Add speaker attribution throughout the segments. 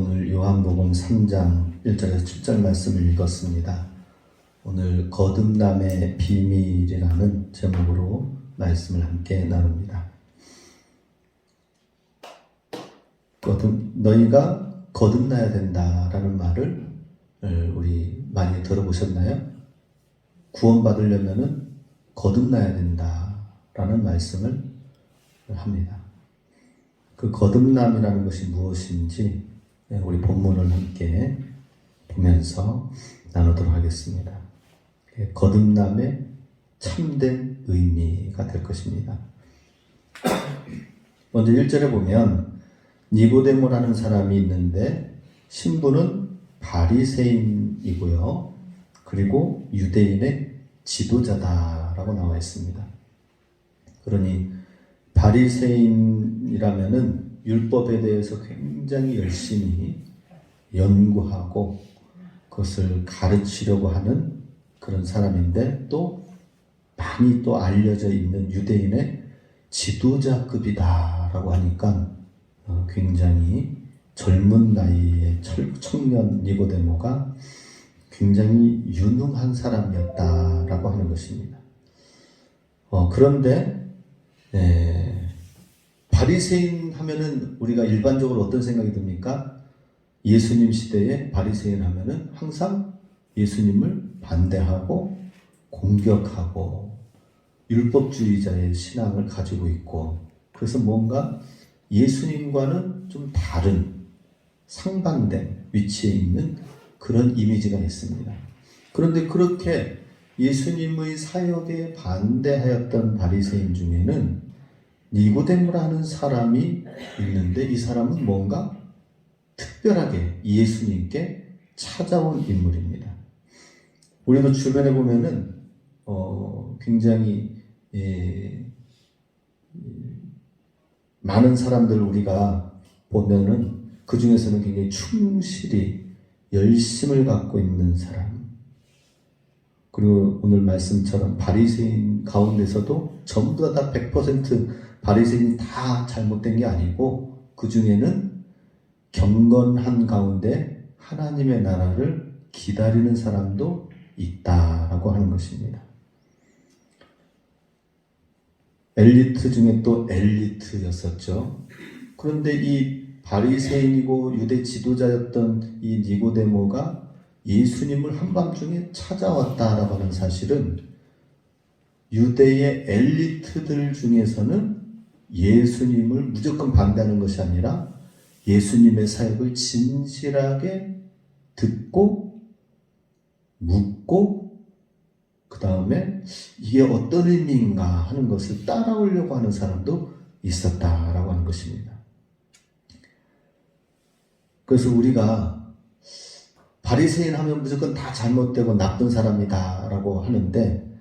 Speaker 1: 오늘 요한복음 3장 1절에서 7절 말씀을 읽었습니다. 오늘 거듭남의 비밀이라는 제목으로 말씀을 함께 나눕니다. 너희가 거듭나야 된다라는 말을 우리 많이 들어보셨나요? 구원받으려면 거듭나야 된다라는 말씀을 합니다. 그 거듭남이라는 것이 무엇인지 우리 본문을 함께 보면서 나누도록 하겠습니다. 거듭남의 참된 의미가 될 것입니다. 먼저 1절에 보면 니고데모라는 사람이 있는데 신분은 바리새인이고요. 그리고 유대인의 지도자다라고 나와 있습니다. 그러니 바리새인이라면은 율법에 대해서 굉장히 열심히 연구하고 그것을 가르치려고 하는 그런 사람인데 또 많이 또 알려져 있는 유대인의 지도자급이다라고 하니까 굉장히 젊은 나이의 청년 니고데모가 굉장히 유능한 사람이었다라고 하는 것입니다. 그런데 바리새인 하면은 우리가 일반적으로 어떤 생각이 듭니까? 예수님 시대에 바리새인 하면은 항상 예수님을 반대하고 공격하고 율법주의자의 신앙을 가지고 있고 그래서 뭔가 예수님과는 좀 다른 상반된 위치에 있는 그런 이미지가 있습니다. 그런데 그렇게 예수님의 사역에 반대하였던 바리새인 중에는 니고데모라는 사람이 있는데 이 사람은 뭔가 특별하게 예수님께 찾아온 인물입니다. 우리도 주변에 보면은 굉장히 많은 사람들 우리가 보면은 그 중에서는 굉장히 충실히 열심을 갖고 있는 사람 그리고 오늘 말씀처럼 바리새인 가운데서도 전부 다 100% 바리새인이 다 잘못된 게 아니고 그 중에는 경건한 가운데 하나님의 나라를 기다리는 사람도 있다라고 하는 것입니다. 엘리트 중에 또 엘리트였었죠. 그런데 이 바리새인이고 유대 지도자였던 이 니고데모가 예수님을 한밤중에 찾아왔다라고 하는 사실은 유대의 엘리트들 중에서는 예수님을 무조건 반대하는 것이 아니라 예수님의 사역을 진실하게 듣고 묻고 그 다음에 이게 어떤 의미인가 하는 것을 따라오려고 하는 사람도 있었다라고 하는 것입니다. 그래서 우리가 바리새인 하면 무조건 다 잘못되고 나쁜 사람이다 라고 하는데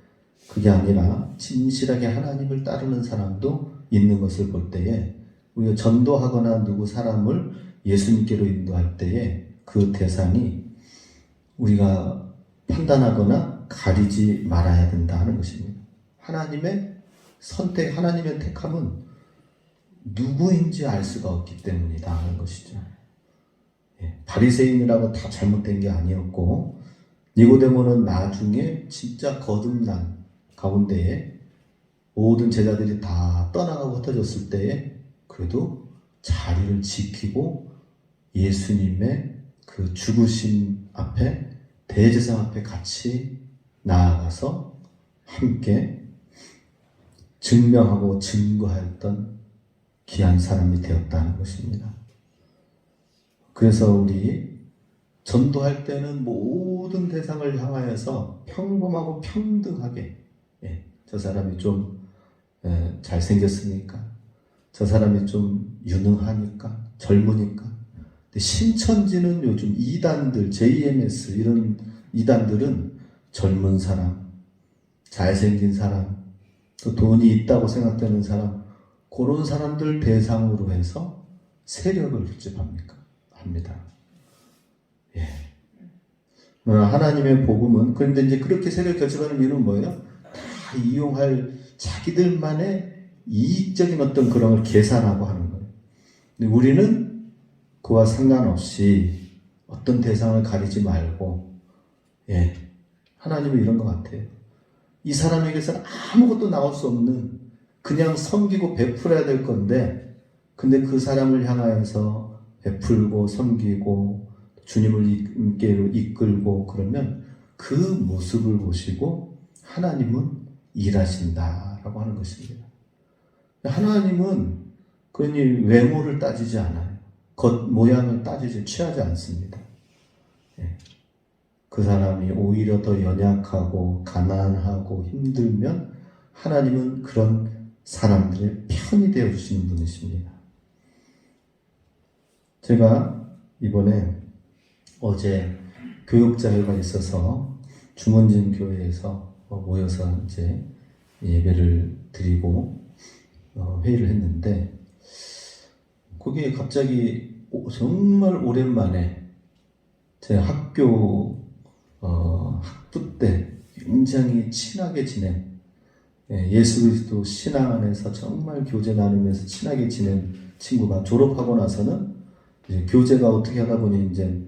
Speaker 1: 그게 아니라 진실하게 하나님을 따르는 사람도 있는 것을 볼 때에 우리가 전도하거나 누구 사람을 예수님께로 인도할 때에 그 대상이 우리가 판단하거나 가리지 말아야 된다 하는 것입니다. 하나님의 선택, 하나님의 택함은 누구인지 알 수가 없기 때문이다 하는 것이죠. 바리새인이라고 다 잘못된 게 아니었고 니고데모는 나중에 진짜 거듭난 가운데에 모든 제자들이 다 떠나가고 흩어졌을 때에 그래도 자리를 지키고 예수님의 그 죽으심 앞에 대제사 앞에 같이 나아가서 함께 증명하고 증거하였던 귀한 사람이 되었다는 것입니다. 그래서 우리 전도할 때는 모든 대상을 향하여서 평범하고 평등하게 저 사람이 좀 잘생겼으니까 저 사람이 좀 유능하니까 젊으니까 근데 신천지는 요즘 이단들 JMS 이런 이단들은 젊은 사람 잘생긴 사람 또 돈이 있다고 생각되는 사람 그런 사람들 대상으로 해서 세력을 결집합니다. 하나님의 복음은 그런데 이제 그렇게 세력 결집하는 이유는 뭐예요? 다 이용할 자기들만의 이익적인 어떤 그런 걸 계산하고 하는 거예요. 근데 우리는 그 그와 상관없이 어떤 대상을 가리지 말고, 예, 하나님은 이런 것 같아요. 이 사람에게서는 아무것도 나올 수 없는 그냥 섬기고 베풀어야 될 건데, 근데 그 사람을 향하여서 베풀고 섬기고 주님을 이끌고 그러면 그 모습을 보시고 하나님은 일하신다라고 하는 것입니다. 하나님은 그러니 외모를 따지지 않아요. 겉 모양을 따지지 취하지 않습니다. 예. 그 사람이 오히려 더 연약하고 가난하고 힘들면 하나님은 그런 사람들의 편이 되어 주시는 분이십니다. 제가 이번에 어제 교육자회가 있어서 중원진 교회에서 모여서 이제 예배를 드리고 회의를 했는데, 거기에 갑자기 정말 오랜만에 제 학교 학부 때 굉장히 친하게 지낸, 예수 그리스도 신앙 안에서 정말 교제 나누면서 친하게 지낸 친구가 졸업하고 나서는 이제 교제가 어떻게 하다 보니 이제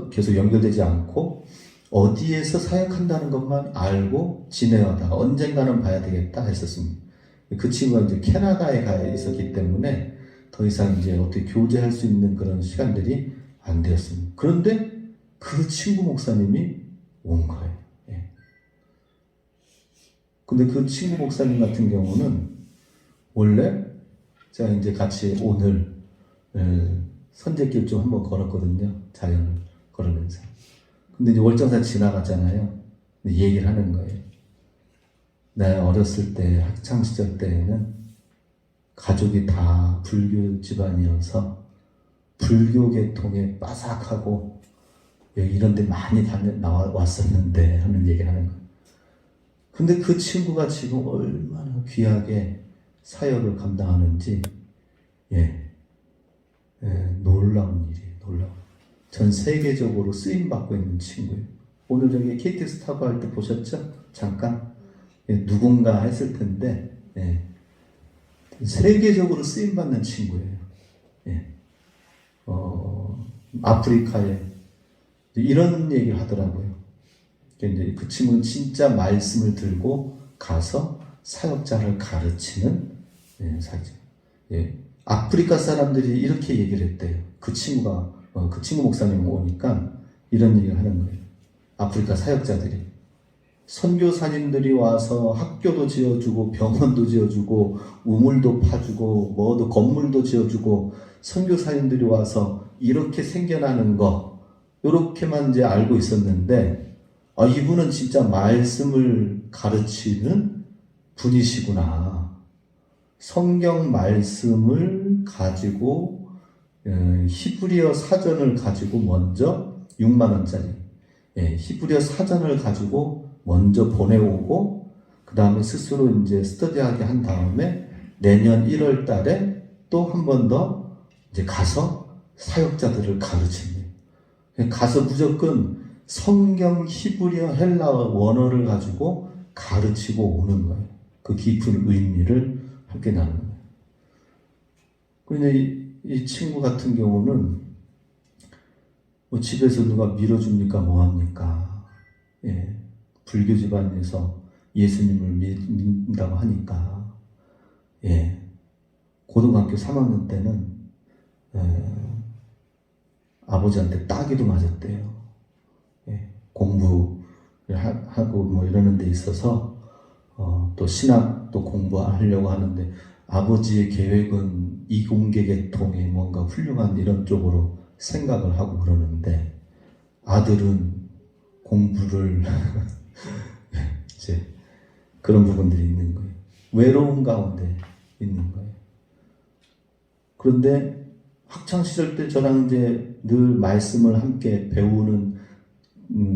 Speaker 1: 계속 연결되지 않고 어디에서 사역한다는 것만 알고 지내다가 언젠가는 봐야 되겠다 했었습니다. 그 친구가 이제 캐나다에 가 있었기 때문에 더 이상 이제 어떻게 교제할 수 있는 그런 시간들이 안 되었습니다. 그런데 그 친구 목사님이 온 거예요. 예. 근데 그 친구 목사님 같은 경우는 원래 제가 이제 같이 오늘 선제길 좀 한번 걸었거든요. 자연을 걸으면서. 근데 이제 월정사 지나갔잖아요. 근데 얘기를 하는 거예요. 나 어렸을 때, 학창시절 때에는 가족이 다 불교 집안이어서 불교 계통에 빠삭하고 이런 데 많이 왔었는데 하는 얘기를 하는 거예요. 근데 그 친구가 지금 얼마나 귀하게 사역을 감당하는지, 놀라운 일이에요. 놀라운. 전 세계적으로 쓰임받고 있는 친구예요. 오늘 저기 KTX 타고 할 때 보셨죠? 잠깐? 누군가 했을 텐데, 세계적으로 쓰임받는 친구예요. 아프리카에 이런 얘기를 하더라고요. 이제 그 친구는 진짜 말씀을 들고 가서 사역자를 가르치는 사역자. 아프리카 사람들이 이렇게 얘기를 했대요. 그 친구가 그 친구 목사님 오니까 이런 얘기를 하는 거예요. 아프리카 사역자들이 선교사님들이 와서 학교도 지어주고 병원도 지어주고 우물도 파주고 뭐도 건물도 지어주고 선교사님들이 와서 이렇게 생겨나는 거 이렇게만 이제 알고 있었는데 이분은 진짜 말씀을 가르치는 분이시구나. 성경 말씀을 가지고 히브리어 사전을 가지고 먼저 6만 원짜리 히브리어 사전을 가지고 먼저 보내오고 그 다음에 스스로 이제 스터디하게 한 다음에 내년 1월 달에 또 한 번 더 이제 가서 사역자들을 가르칩니다. 가서 무조건 성경 히브리어 헬라어 원어를 가지고 가르치고 오는 거예요. 그 깊은 의미를 함께 나누는 거예요. 그런데 이 친구 같은 경우는 뭐 집에서 누가 밀어줍니까? 뭐합니까? 불교 집안에서 예수님을 믿는다고 하니까 고등학교 3학년 때는 아버지한테 따기도 맞았대요. 공부를 하고 뭐 이러는 데 있어서 또 신학도 공부하려고 하는데 아버지의 계획은 이공계 계통의 뭔가 훌륭한 이런 쪽으로 생각을 하고 그러는데 아들은 공부를 이제 그런 부분들이 있는 거예요. 외로운 가운데 있는 거예요. 그런데 학창시절 때 저랑 이제 늘 말씀을 함께 배우는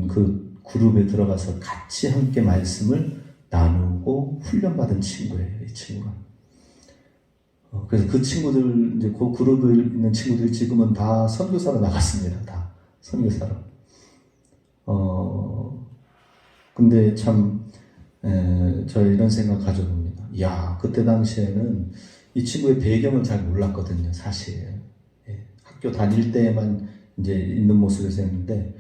Speaker 1: 그 그룹에 들어가서 같이 함께 말씀을 나누고 훈련받은 친구예요, 이 친구가. 그래서 그 친구들, 이제 그 그룹에 있는 친구들이 지금은 다 선교사로 나갔습니다. 다 선교사로. 근데 참, 저 이런 생각 가져봅니다. 그때 당시에는 이 친구의 배경을 잘 몰랐거든요, 사실. 학교 다닐 때에만 이제 있는 모습에서 했는데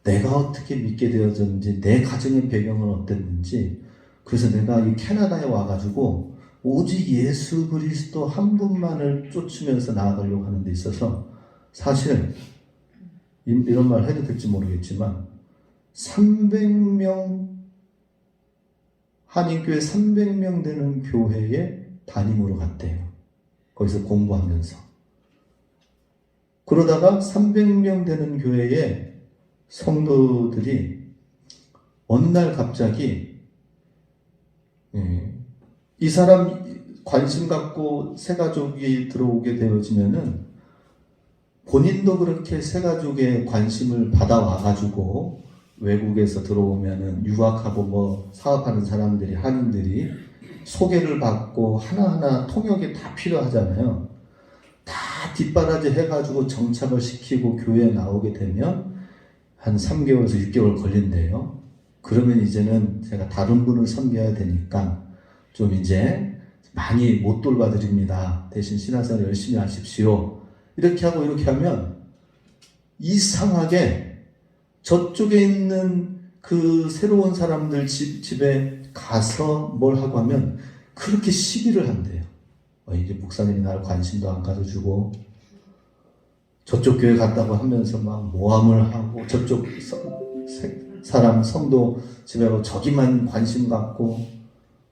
Speaker 1: 내가 어떻게 믿게 되어졌는지 내 가정의 배경은 어땠는지 그래서 내가 이 캐나다에 와가지고 오직 예수 그리스도 한 분만을 쫓으면서 나아가려고 하는 데 있어서 사실 이런 말 해도 될지 모르겠지만 300명 한인교회 300명 되는 교회에 담임으로 갔대요. 거기서 공부하면서. 그러다가 300명 되는 교회에 성도들이 어느 날 갑자기 이 사람 관심 갖고 새가족이 들어오게 되어지면은 본인도 그렇게 새가족에 관심을 받아와가지고 외국에서 들어오면은 유학하고 뭐 사업하는 사람들이 한인들이 소개를 받고 하나하나 통역이 다 필요하잖아요. 다 뒷바라지 해가지고 정착을 시키고 교회에 나오게 되면 한 3개월에서 6개월 걸린대요. 그러면 이제는 제가 다른 분을 섬겨야 되니까 좀 이제 많이 못 돌봐드립니다. 대신 신앙생활 열심히 하십시오. 이렇게 하고 이렇게 하면 이상하게 저쪽에 있는 그 새로운 사람들 집에 가서 뭘 하고 하면 그렇게 시기를 한대요. 이제 목사님이 나를 관심도 안 가져주고 저쪽 교회 갔다고 하면서 막 모함을 하고 저쪽 사람 성도 집에 가고 저기만 관심 갖고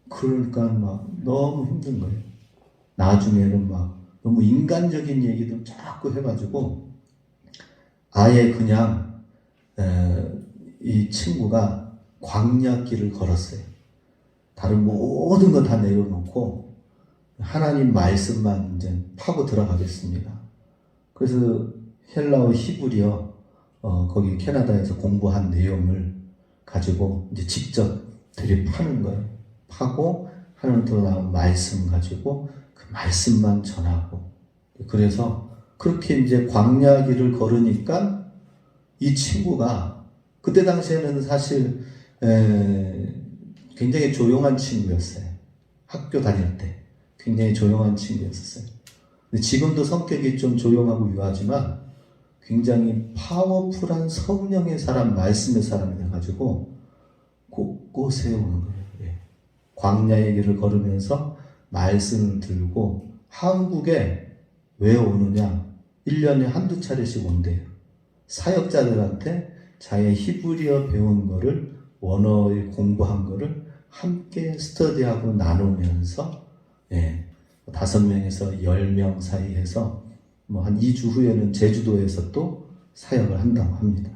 Speaker 1: 그러니까 막 너무 힘든 거예요. 나중에는 막 너무 인간적인 얘기도 자꾸 해가지고 아예 그냥 이 친구가 광야길을 걸었어요. 다른 모든 거 다 내려놓고 하나님 말씀만 이제 파고 들어가겠습니다. 그래서 헬라어 히브리어 거기 캐나다에서 공부한 내용을 가지고 이제 직접 들이파는 거예요. 파고 하나님으로 나온 말씀 가지고 그 말씀만 전하고 그래서 그렇게 이제 광야길을 걸으니까 이 친구가 그때 당시에는 사실 굉장히 조용한 친구였어요. 학교 다닐 때 굉장히 조용한 친구였었어요. 근데 지금도 성격이 좀 조용하고 유하지만 굉장히 파워풀한 성령의 사람, 말씀의 사람이 돼가지고 곳곳에 오는 거예요. 광야의 길을 걸으면서 말씀을 들고 한국에 왜 오느냐? 1년에 한두 차례씩 온대요. 사역자들한테 자기의 히브리어 배운 거를 원어에 공부한 거를 함께 스터디하고 나누면서 5명에서 10명 사이에서 뭐 한 2주 후에는 제주도에서 또 사역을 한다고 합니다.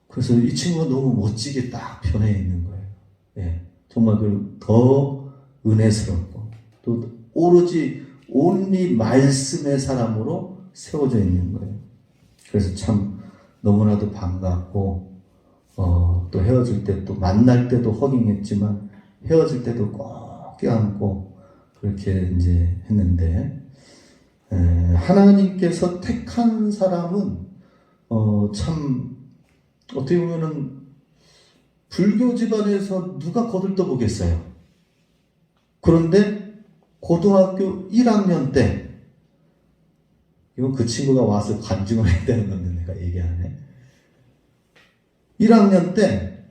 Speaker 1: 그래서 이 친구가 너무 멋지게 딱 변해 있는 거예요. 정말 더 은혜스럽고 또 오로지 온리 말씀의 사람으로 세워져 있는 거예요. 그래서 참 너무나도 반갑고 또 헤어질 때 또 만날 때도 허깅했지만 헤어질 때도 꼭 껴안고 그렇게 이제 했는데 하나님께서 택한 사람은 참 어떻게 보면은 불교 집안에서 누가 거들떠보겠어요. 그런데 고등학교 1학년 때 이건 그 친구가 와서 간증을 해야 되는 건데 내가 얘기 안 해. 1학년 때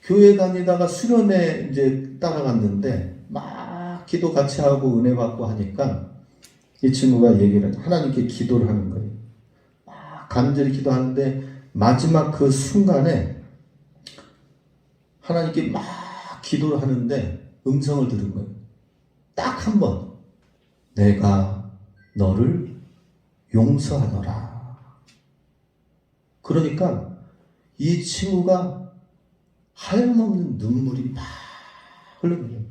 Speaker 1: 교회 다니다가 수련회 이제 따라갔는데 막 기도 같이 하고 은혜 받고 하니까 이 친구가 얘기를 하나님께 기도를 하는 거예요. 막 간절히 기도하는데 마지막 그 순간에 하나님께 막 기도를 하는데 음성을 들은 거예요. 딱 한 번. 내가 너를 용서하노라. 그러니까 이 친구가 하염없는 눈물이 막 흐르는 거예요.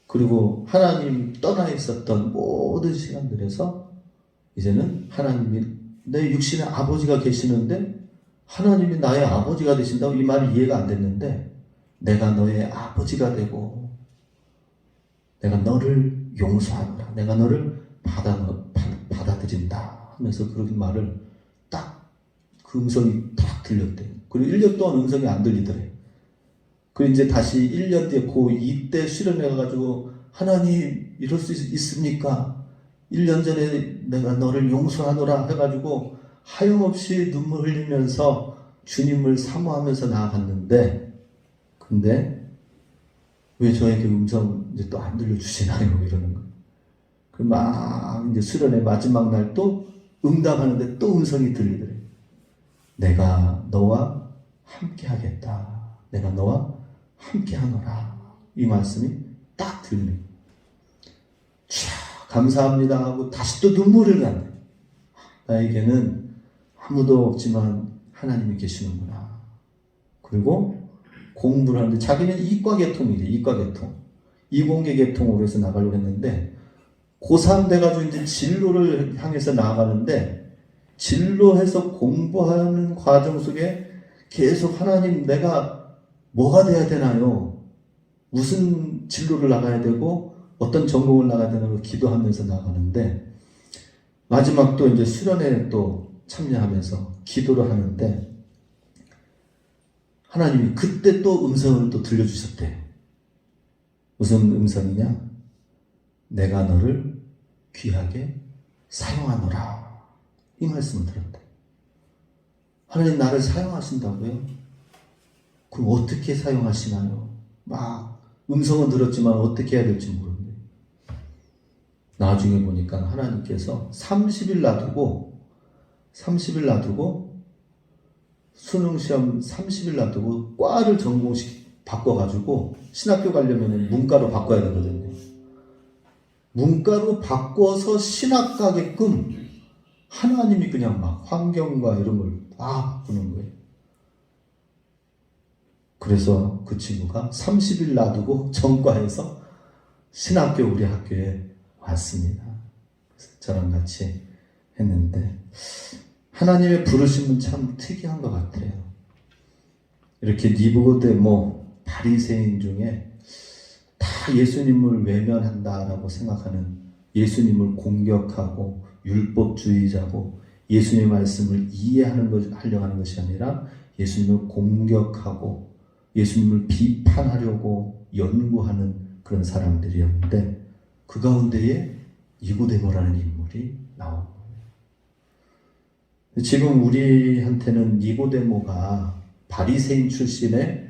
Speaker 1: 그리고 하나님 떠나 있었던 모든 시간들에서 이제는 하나님이 내 육신의 아버지가 계시는데 하나님이 나의 아버지가 되신다고 이 말이 이해가 안 됐는데 내가 너의 아버지가 되고 내가 너를 용서하노라. 내가 너를 받아들인다 하면서 그런 말을 딱 그 음성이 딱 들렸대요. 그리고 1년 동안 음성이 안 들리더래. 그리고 이제 다시 1년 뒤에 고2 때 수련해 가지고 하나님 이럴 수 있습니까? 1년 전에 내가 너를 용서하노라 해가지고 하염없이 눈물 흘리면서 주님을 사모하면서 나아갔는데, 근데 왜 저에게 음성 이제 또 안 들려주시나요? 이러는 거예요. 막 이제 수련의 마지막 날 또 응답하는데 또 음성이 들리더래요. 내가 너와 함께 하겠다. 내가 너와 함께 하노라. 이 말씀이 딱 들려요. 감사합니다 하고 다시 또 눈물을 나네. 나에게는 아무도 없지만 하나님이 계시는구나. 그리고 공부를 하는데 자기는 이과계통이래. 이과계통. 이공계 계통으로 해서 나가려고 했는데 고3 돼가지고 이제 진로를 향해서 나아가는데 진로해서 공부하는 과정 속에 계속 하나님 내가 뭐가 돼야 되나요? 무슨 진로를 나가야 되고 어떤 전공을 나가야 되나요? 기도하면서 나가는데 마지막 또 이제 수련회에 또 참여하면서 기도를 하는데 하나님이 그때 또 음성을 또 들려주셨대요. 무슨 음성이냐? 내가 너를 귀하게 사용하노라. 이 말씀을 들었대. 하나님 나를 사용하신다고요? 그럼 어떻게 사용하시나요? 막 음성은 들었지만 어떻게 해야 될지 모르는데 나중에 보니까 하나님께서 30일 놔두고 수능시험 30일 놔두고 과를 전공식 바꿔가지고 신학교 가려면 문과로 바꿔야 되거든요. 문과로 바꿔서 신학 가게끔 하나님이 그냥 막 환경과 이런 걸 다 바꾸는 거예요. 그래서 그 친구가 30일 놔두고 전과해서 신학교 우리 학교에 왔습니다. 그래서 저랑 같이 했는데 하나님의 부르심은 참 특이한 것 같아요. 이렇게 니고데모 바리새인 중에 다 예수님을 외면한다라고 생각하는, 예수님을 공격하고 율법주의자고 예수님의 말씀을 하려고 하는 것이 아니라 예수님을 공격하고 예수님을 비판하려고 연구하는 그런 사람들이었는데 그 가운데에 니고데모라는 인물이 나온 거예요. 지금 우리한테는 니고데모가 바리새인 출신의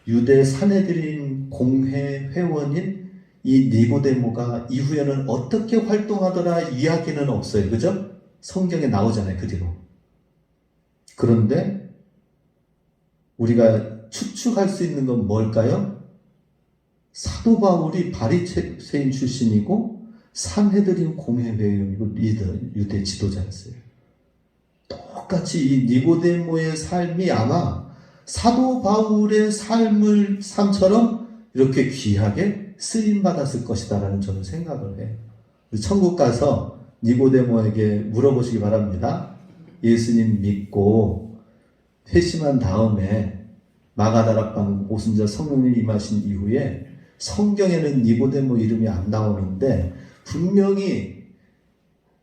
Speaker 1: 유대 사내들인 공회 회원인 이 니고데모가 이후에는 어떻게 활동하더라 이야기는 없어요. 그죠? 성경에 나오잖아요. 그 뒤로. 그런데 우리가 추측할 수 있는 건 뭘까요? 사도 바울이 바리새인 출신이고 산헤드린 공회 회원이고 유대 지도자였어요. 똑같이 이 니고데모의 삶이 아마 사도 바울의 삶처럼 이렇게 귀하게 쓰임받았을 것이다라는 저는 생각을 해요. 천국 가서 니고데모에게 물어보시기 바랍니다. 예수님 믿고 회심한 다음에 마가다락방 오순절 성령님 임하신 이후에 성경에는 니고데모 이름이 안 나오는데 분명히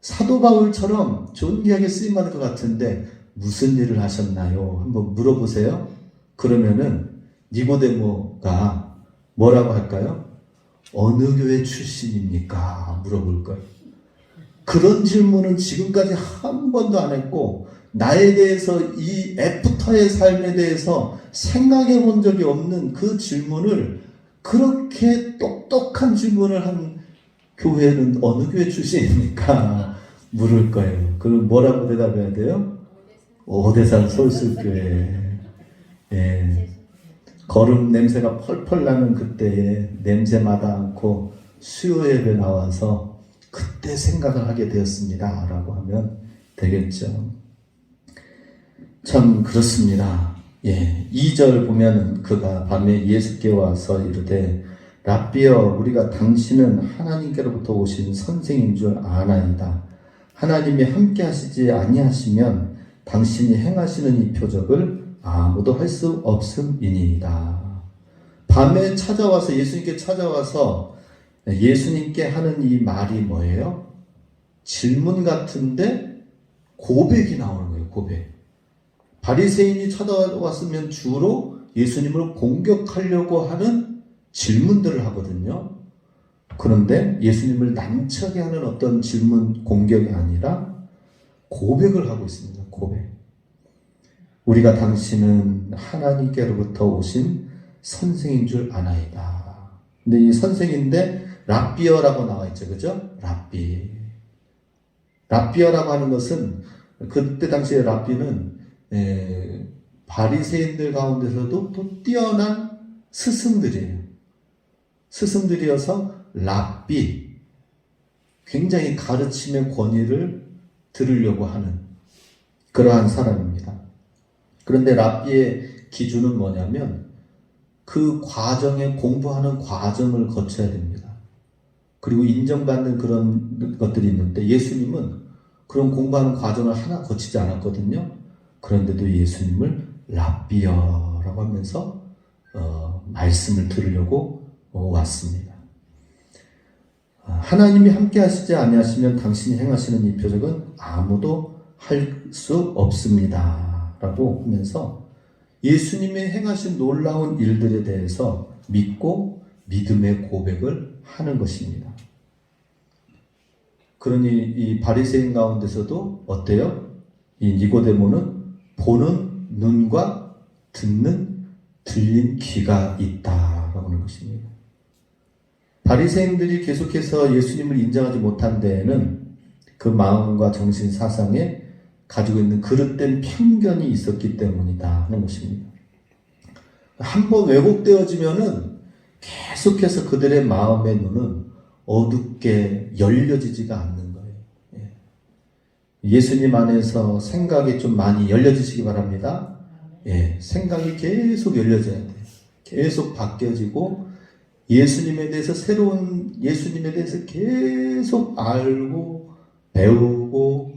Speaker 1: 사도 바울처럼 존귀하게 쓰임받을 것 같은데 무슨 일을 하셨나요? 한번 물어보세요. 그러면은 니고데모가 뭐라고 할까요? 어느 교회 출신입니까? 물어볼 거예요. 그런 질문은 지금까지 한 번도 안 했고 나에 대해서 이 애프터의 삶에 대해서 생각해 본 적이 없는 그 질문을, 그렇게 똑똑한 질문을 한 교회는 어느 교회 출신입니까? 물을 거예요. 그럼 뭐라고 대답해야 돼요? 오대산 솔술교회. 예. 거름 냄새가 펄펄 나는 그때에 냄새 맡아 않고 수요 예배 나와서 그때 생각을 하게 되었습니다. 라고 하면 되겠죠. 참 그렇습니다. 예. 2절 보면은 그가 밤에 예수께 와서 이르되 랍비여 우리가 당신은 하나님께로부터 오신 선생인 줄 아나이다. 하나님이 함께 하시지 아니하시면 당신이 행하시는 이 표적을 아무도 할 수 없음이니이다. 밤에 찾아와서 예수님께 찾아와서 예수님께 하는 이 말이 뭐예요? 질문 같은데 고백이 나오는 거예요. 고백. 바리새인이 찾아왔으면 주로 예수님을 공격하려고 하는 질문들을 하거든요. 그런데 예수님을 난처하게 하는 어떤 질문 공격이 아니라 고백을 하고 있습니다. 고백. 우리가 당신은 하나님께로부터 오신 선생인 줄 아나이다. 근데 이 선생인데 랍비어라고 나와 있죠. 그죠? 랍비. 랍비어라고 하는 것은 그때 당시에 랍비는 바리새인들 가운데서도 또 뛰어난 스승들이에요. 스승들이어서 랍비, 굉장히 가르침의 권위를 들으려고 하는 그러한 사람입니다. 그런데 랍비의 기준은 뭐냐면 그 과정에 공부하는 과정을 거쳐야 됩니다. 그리고 인정받는 그런 것들이 있는데 예수님은 그런 공부하는 과정을 하나 거치지 않았거든요. 그런데도 예수님을 랍비어라고 하면서 말씀을 들으려고 왔습니다. 하나님이 함께 하시지 아니하시면 당신이 행하시는 이 표적은 아무도 할 수 없습니다. 라고 하면서 예수님이 행하신 놀라운 일들에 대해서 믿고 믿음의 고백을 하는 것입니다. 그러니 이 바리새인 가운데서도 어때요? 이 니고데모는 보는 눈과 듣는 들린 귀가 있다라고 하는 것입니다. 바리새인들이 계속해서 예수님을 인정하지 못한 데에는 그 마음과 정신 사상에 가지고 있는 그릇된 편견이 있었기 때문이다 하는 것입니다. 한번 왜곡되어지면은 계속해서 그들의 마음의 눈은 어둡게 열려지지가 않는 거예요. 예수님 안에서 생각이 좀 많이 열려지시기 바랍니다. 생각이 계속 열려져야 돼요. 계속 바뀌어지고 예수님에 대해서 예수님에 대해서 계속 알고 배우고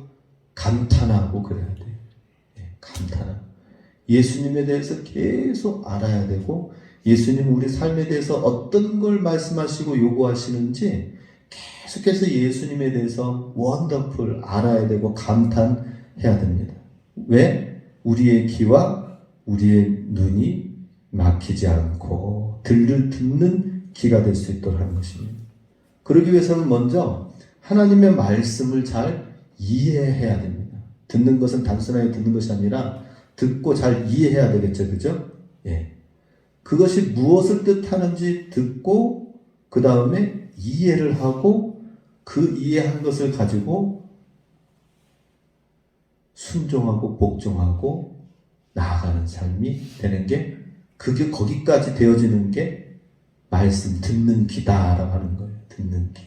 Speaker 1: 감탄하고 그래야 돼요. 감탄하고 예수님에 대해서 계속 알아야 되고 예수님은 우리 삶에 대해서 어떤 걸 말씀하시고 요구하시는지 계속해서 예수님에 대해서 원더풀 알아야 되고 감탄해야 됩니다. 왜? 우리의 귀와 우리의 눈이 막히지 않고 듣는 귀가 될 수 있도록 하는 것입니다. 그러기 위해서는 먼저 하나님의 말씀을 잘 이해해야 됩니다. 듣는 것은 단순하게 듣는 것이 아니라 듣고 잘 이해해야 되겠죠. 그죠? 그것이 무엇을 뜻하는지 듣고 그 다음에 이해를 하고 그 이해한 것을 가지고 순종하고 복종하고 나아가는 삶이 되는 게 그게 거기까지 되어지는 게 말씀 듣는 귀다라고 하는 거예요. 듣는 귀.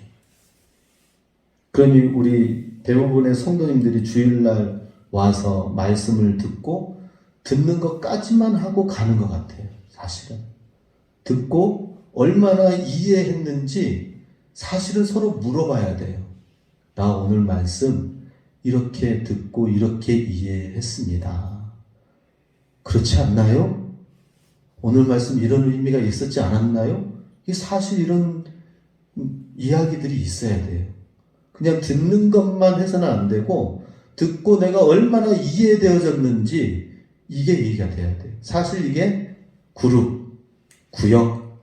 Speaker 1: 그러니 우리 대부분의 성도님들이 주일날 와서 말씀을 듣고 듣는 것까지만 하고 가는 것 같아요. 사실은 듣고 얼마나 이해했는지 사실은 서로 물어봐야 돼요. 나 오늘 말씀 이렇게 듣고 이렇게 이해했습니다. 그렇지 않나요? 오늘 말씀 이런 의미가 있었지 않았나요? 사실 이런 이야기들이 있어야 돼요. 그냥 듣는 것만 해서는 안 되고 듣고 내가 얼마나 이해되어졌는지 이게 얘기가 돼야 돼요. 사실 이게 그룹, 구역,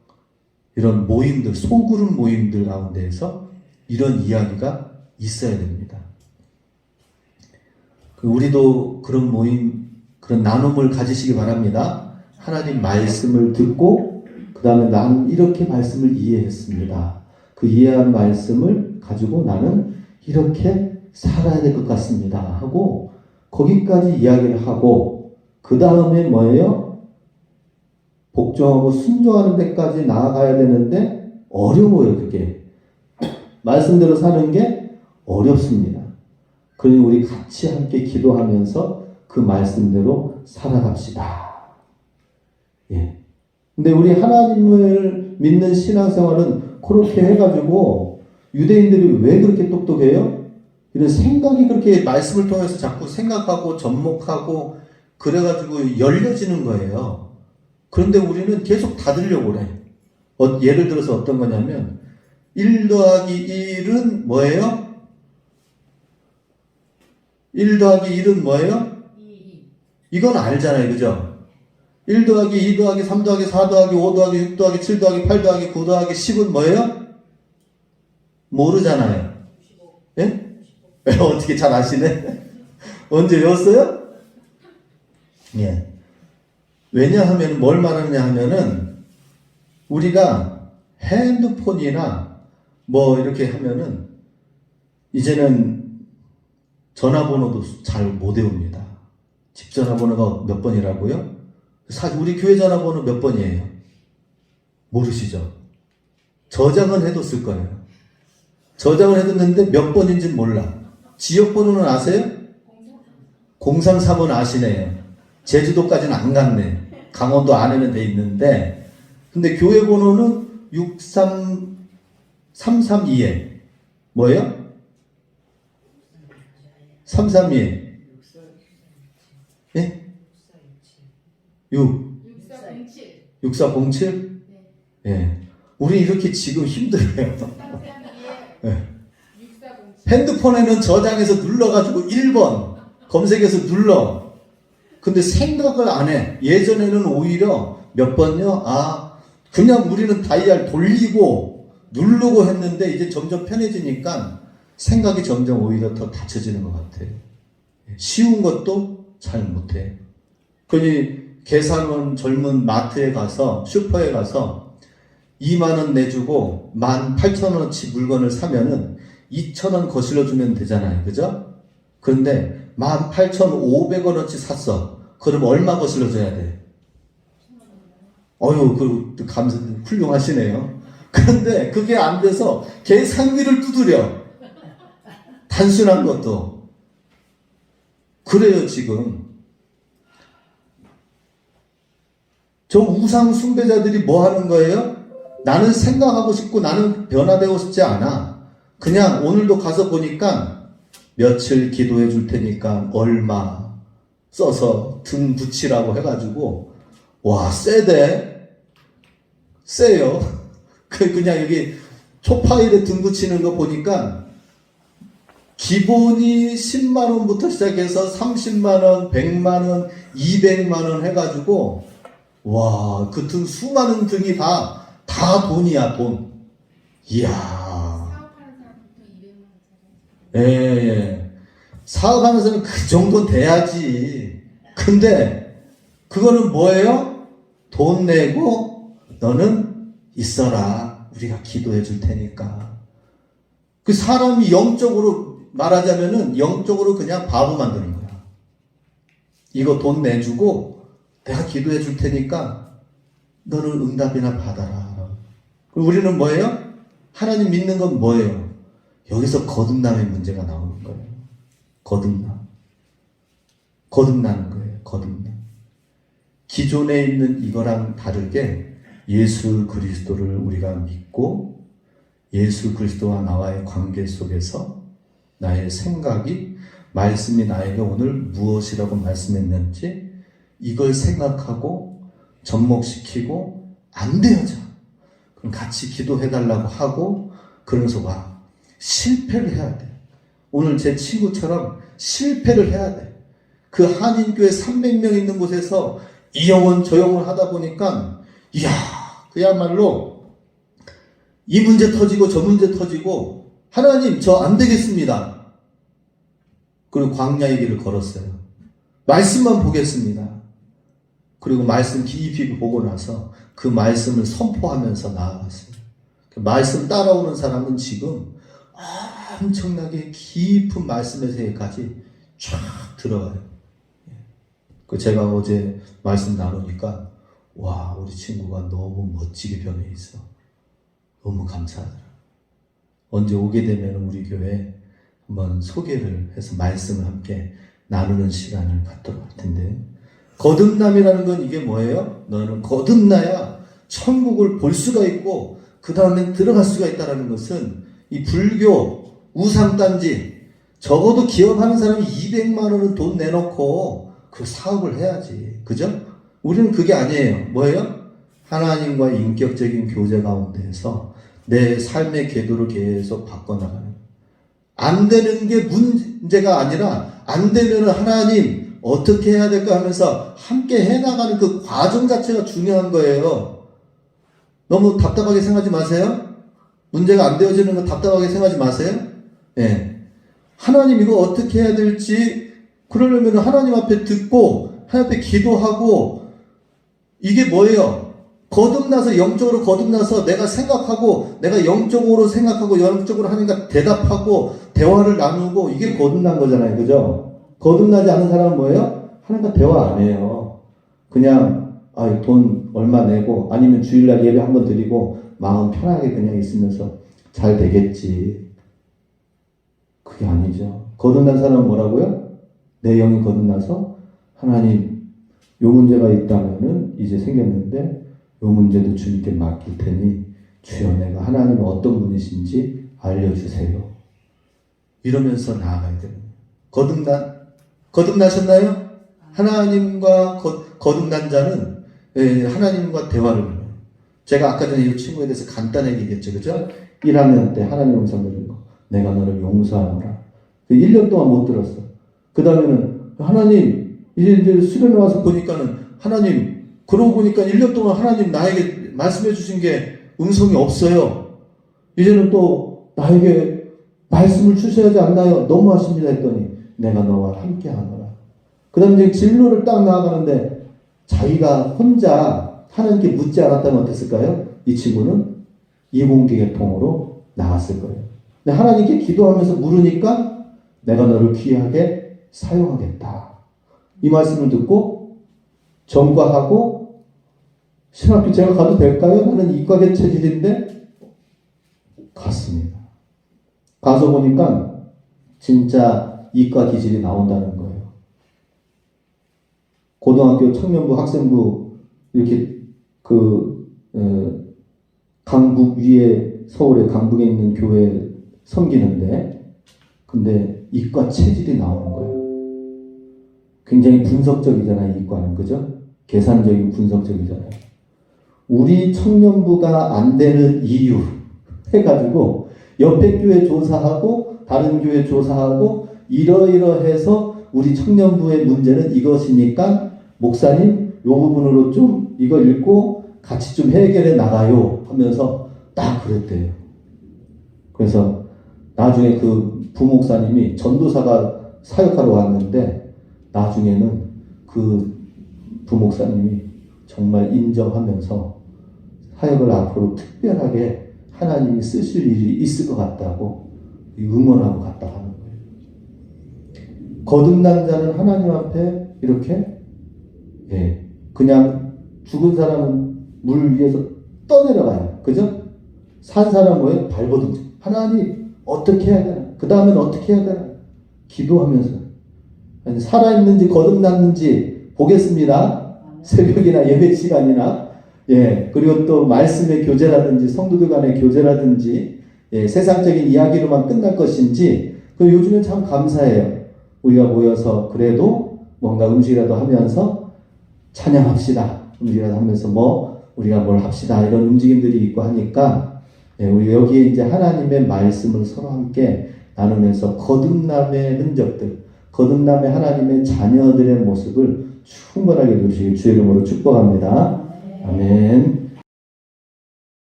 Speaker 1: 이런 모임들, 소그룹 모임들 가운데에서 이런 이야기가 있어야 됩니다. 우리도 그런 모임, 그런 나눔을 가지시기 바랍니다. 하나님 말씀을 듣고 그 다음에 나는 이렇게 말씀을 이해했습니다. 그 이해한 말씀을 가지고 나는 이렇게 살아야 될 것 같습니다 하고 거기까지 이야기를 하고 그 다음에 뭐예요? 복종하고 순종하는 데까지 나아가야 되는데 어려워요. 그게 말씀대로 사는 게 어렵습니다. 그러니 우리 같이 함께 기도하면서 그 말씀대로 살아갑시다. 근데 우리 하나님을 믿는 신앙생활은 그렇게 해가지고 유대인들이 왜 그렇게 똑똑해요? 이런 생각이 그렇게 말씀을 통해서 자꾸 생각하고 접목하고 그래가지고 열려지는 거예요. 그런데 우리는 계속 닫으려고 그래. 예를 들어서 어떤 거냐면 1 더하기 1은 뭐예요? 1 더하기 1은 뭐예요? 이건 알잖아요. 그죠? 1 더하기 2 더하기 3 더하기 4 더하기 5 더하기 6 더하기 7 더하기 8 더하기 9 더하기 10은 뭐예요? 모르잖아요. 예? 어떻게 잘 아시네? 언제 외웠어요? 예. 왜냐하면 뭘 말하느냐 하면은 우리가 핸드폰이나 뭐 이렇게 하면은 이제는 전화번호도 잘 못 외웁니다. 집 전화번호가 몇 번이라고요? 사실 우리 교회 전화번호 몇 번이에요? 모르시죠? 저장은 해뒀을 거예요. 저장을 해뒀는데 몇 번인지 몰라. 지역번호는 아세요? 033은 아시네요. 제주도까지는 안 갔네. 강원도 안에는 돼 있는데 근데 교회 번호는 63332에 뭐예요? 332에 예? 6407? 예. 우리 이렇게 지금 힘들어요. 예. 핸드폰에는 저장해서 눌러가지고 1번 검색해서 눌러. 근데 생각을 안 해. 예전에는 오히려 몇 번요? 그냥 우리는 다이얼 돌리고 누르고 했는데 이제 점점 편해지니까 생각이 점점 오히려 더 닫혀지는 것 같아요. 쉬운 것도 잘 못해. 그러니 계산은 젊은 마트에 가서 슈퍼에 가서 2만원 내주고 18,000원어치 물건을 사면은 2,000원 거실러 주면 되잖아요. 그죠? 그런데 18,500원어치 샀어. 그럼 얼마 거실러 줘야 돼? 감사, 훌륭하시네요. 그런데 그게 안 돼서 계산기를 두드려. 단순한 것도. 그래요, 지금. 저 우상 숭배자들이 뭐 하는 거예요? 나는 생각하고 싶고 나는 변화되고 싶지 않아. 그냥 오늘도 가서 보니까 며칠 기도해 줄 테니까 얼마 써서 등 붙이라고 해가지고 와 세대 세요. 그냥 여기 초파일에 등 붙이는 거 보니까 기본이 10만원부터 시작해서 30만원, 100만원, 200만원 해가지고 와, 그 등 수많은 등이 다 돈이야, 돈. 이야.
Speaker 2: 사업하는 사람부터 200만 원.
Speaker 1: 예. 사업하는 사람은 그 정도 돼야지. 근데 그거는 뭐예요? 돈 내고 너는 있어라. 우리가 기도해 줄 테니까. 그 사람이 영적으로 말하자면은 영적으로 그냥 바보 만드는 거야. 이거 돈 내주고 내가 기도해 줄 테니까 너는 응답이나 받아라. 우리는 뭐예요? 하나님 믿는 건 뭐예요? 여기서 거듭남의 문제가 나오는 거예요. 거듭남. 거듭나는 거예요. 거듭남. 기존에 있는 이거랑 다르게 예수 그리스도를 우리가 믿고 예수 그리스도와 나와의 관계 속에서 나의 생각이 말씀이 나에게 오늘 무엇이라고 말씀했는지 이걸 생각하고 접목시키고 안 되어져. 그럼 같이 기도해달라고 하고 그러면서 와 실패를 해야 돼. 오늘 제 친구처럼 실패를 해야 돼. 그 한인교회 300명 있는 곳에서 이 영혼 저 영혼 하다 보니까 이야 그야말로 이 문제 터지고 저 문제 터지고 하나님 저 안 되겠습니다. 그리고 광야의 길을 걸었어요. 말씀만 보겠습니다. 그리고 말씀 깊이 보고 나서 그 말씀을 선포하면서 나아갔어요. 그 말씀 따라오는 사람은 지금 엄청나게 깊은 말씀의 세계까지 쫙 들어가요. 그 제가 어제 말씀 나누니까 와 우리 친구가 너무 멋지게 변해 있어. 너무 감사하더라. 언제 오게 되면 우리 교회 한번 소개를 해서 말씀을 함께 나누는 시간을 갖도록 할 텐데 거듭남이라는 건 이게 뭐예요? 너는 거듭나야 천국을 볼 수가 있고 그 다음에 들어갈 수가 있다는 것은 이 불교 우상단지 적어도 기업하는 사람이 200만 원은 돈 내놓고 그 사업을 해야지. 그죠? 우리는 그게 아니에요. 뭐예요? 하나님과의 인격적인 교제 가운데에서 내 삶의 궤도를 계속 바꿔나가는. 안 되는 게 문제가 아니라 안 되면 하나님 어떻게 해야 될까 하면서 함께 해나가는 그 과정 자체가 중요한 거예요. 너무 답답하게 생각하지 마세요. 문제가 안 되어지는 거 답답하게 생각하지 마세요. 예. 하나님 이거 어떻게 해야 될지, 그러려면 하나님 앞에 듣고, 하나님 앞에 기도하고, 이게 뭐예요? 거듭나서, 영적으로 거듭나서 내가 생각하고, 내가 영적으로 생각하고, 영적으로 하니까 대답하고, 대화를 나누고, 이게 거듭난 거잖아요. 그죠? 거듭나지 않은 사람은 뭐예요? 하나님과 대화 안 해요. 그냥, 돈 얼마 내고, 아니면 주일날 예배 한번 드리고, 마음 편하게 그냥 있으면서 잘 되겠지. 그게 아니죠. 거듭난 사람은 뭐라고요? 내 영이 거듭나서, 하나님, 요 문제가 있다면은 이제 생겼는데 요 문제도 주님께 맡길 테니 주여 내가 하나님은 어떤 분이신지 알려주세요. 이러면서 나아가야 됩니다. 거듭나셨나요? 하나님과 거듭난 자는 하나님과 대화를 해요. 제가 아까 전에 이 친구에 대해서 간단하게 얘기했죠. 그죠? 1학년 때 하나님 음성 들은 거. 내가 너를 용서하노라. 1년 동안 못 들었어. 그 다음에는 하나님 이제 수련회 와서 보니까는 하나님, 그러고 보니까 1년 동안 하나님 나에게 말씀해 주신 게 음성이 없어요. 이제는 또 나에게 말씀을 주셔야지 않나요? 너무 하십니다 했더니 내가 너와 함께 하노라. 그 다음에 이제 진로를 딱 나아가는데 자기가 혼자 하나님께 묻지 않았다면 어땠을까요? 이 친구는 이공계통으로 나갔을 거예요. 근데 하나님께 기도하면서 물으니까 내가 너를 귀하게 사용하겠다. 이 말씀을 듣고 전과하고 신학교 제가 가도 될까요? 나는 이과계 체질인데 갔습니다. 가서 보니까 진짜 이과 기질이 나온다는 거예요. 고등학교 청년부 학생부 이렇게 강북 위에 서울의 강북에 있는 교회 섬기는데 근데 이과 체질이 나오는 거예요. 굉장히 분석적이잖아요, 이과는. 그죠? 계산적이고 분석적이잖아요. 우리 청년부가 안 되는 이유 해가지고 옆에 교회 조사하고 다른 교회 조사하고 이러이러해서 우리 청년부의 문제는 이것이니까 목사님 요 부분으로 좀 이거 읽고 같이 좀 해결해 나가요 하면서 딱 그랬대요. 그래서 나중에 그 부목사님이 전도사가 사역하러 왔는데 나중에는 그 부목사님이 정말 인정하면서 사역을 앞으로 특별하게 하나님이 쓰실 일이 있을 것 같다고 응원하고 갔다 하는 거예요. 거듭난 자는 하나님 앞에 이렇게 그냥 죽은 사람은 물 위에서 떠내려가요. 그죠? 산 사람은 뭐예요? 발버둥. 하나님 어떻게 해야 되나? 그 다음엔 어떻게 해야 되나? 기도하면서 살아있는지 거듭났는지 보겠습니다. 새벽이나 예배 시간이나 그리고 또 말씀의 교제라든지 성도들 간의 교제라든지 세상적인 이야기로만 끝날 것인지 요즘엔 참 감사해요. 우리가 모여서 그래도 뭔가 음식이라도 하면서 찬양합시다. 음식이라도 하면서 우리가 뭘 합시다. 이런 움직임들이 있고 하니까 우리 여기에 이제 하나님의 말씀을 서로 함께 나누면서 거듭남의 흔적들, 거듭남의 하나님의 자녀들의 모습을 충분하게 누리시길 주의 이름으로 축복합니다. 아멘.